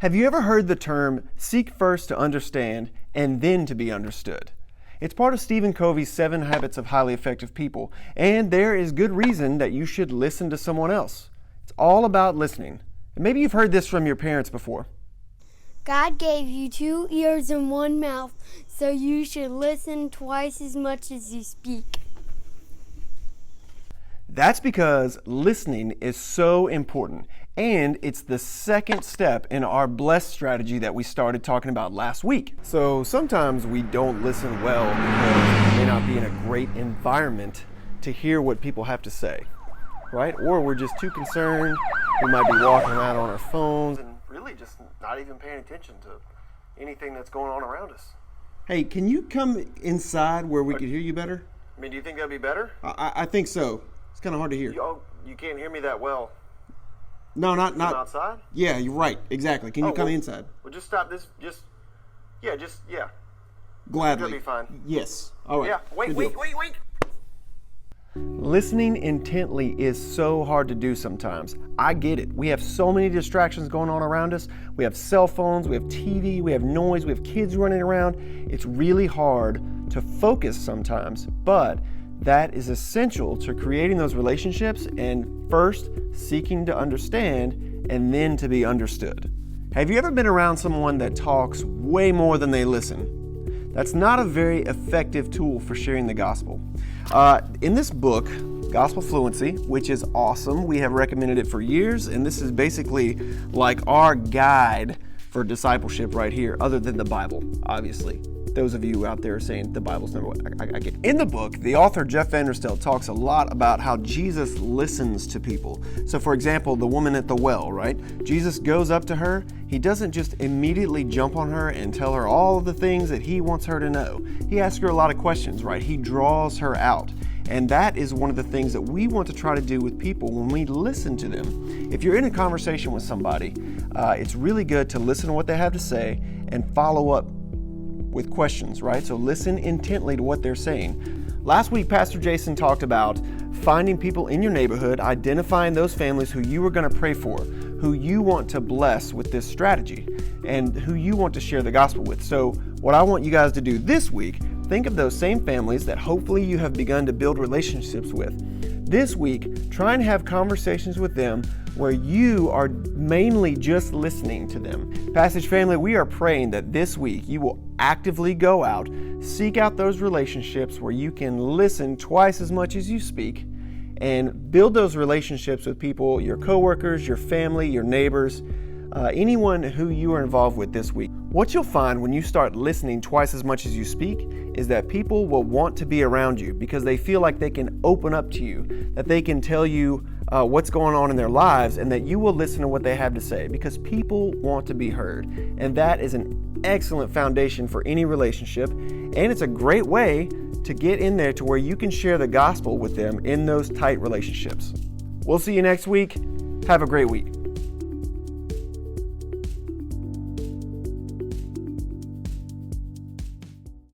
Have you ever heard the term seek first to understand and then to be understood? It's part of Stephen Covey's 7 Habits of Highly Effective People, and there is good reason that you should listen to someone else. It's all about listening. And maybe you've heard this from your parents before. God gave you 2 ears and 1 mouth, so you should listen twice as much as you speak. That's because listening is so important, and it's the second step in our B.L.E.S.S strategy that we started talking about last week. So sometimes we don't listen well because we may not be in a great environment to hear what people have to say, right? Or we're just too concerned. We might be walking around on our phones and really just not even paying attention to anything that's going on around us. Hey, can you come inside where we could hear you better? I mean, do you think that'd be better? I think so. It's kind of hard to hear. You can't hear me that well. No, not outside? Yeah, you're right. Exactly. Can you come inside? Well, just stop this. Yeah. Gladly. That'll be fine. Yes. All right. Yeah. Wait. Listening intently is so hard to do sometimes. I get it. We have so many distractions going on around us. We have cell phones, we have TV, we have noise, we have kids running around. It's really hard to focus sometimes, but that is essential to creating those relationships and first seeking to understand and then to be understood. Have you ever been around someone that talks way more than they listen? That's not a very effective tool for sharing the gospel. In this book, Gospel Fluency, which is awesome, we have recommended it for years, and this is basically like our guide for discipleship right here, other than the Bible, obviously. Those of you out there saying the Bible's number one, I get it. In the book, the author Jeff Vanderstelt talks a lot about how Jesus listens to people. So for example, the woman at the well, right? Jesus goes up to her. He doesn't just immediately jump on her and tell her all of the things that he wants her to know. He asks her a lot of questions, right? He draws her out. And that is one of the things that we want to try to do with people when we listen to them. If you're in a conversation with somebody, it's really good to listen to what they have to say and follow up with questions, right? So listen intently to what they're saying. Last week, Pastor Jason talked about finding people in your neighborhood, identifying those families who you are going to pray for, who you want to bless with this strategy, and who you want to share the gospel with. So what I want you guys to do this week, think of those same families that hopefully you have begun to build relationships with. This week, try and have conversations with them where you are mainly just listening to them. Passage family, we are praying that this week you will actively go out, seek out those relationships where you can listen twice as much as you speak, and build those relationships with people, your coworkers, your family, your neighbors, anyone who you are involved with this week. What you'll find when you start listening twice as much as you speak is that people will want to be around you because they feel like they can open up to you, that they can tell you what's going on in their lives, and that you will listen to what they have to say because people want to be heard. And that is an excellent foundation for any relationship, and it's a great way to get in there to where you can share the gospel with them in those tight relationships. We'll see you next week. Have a great week.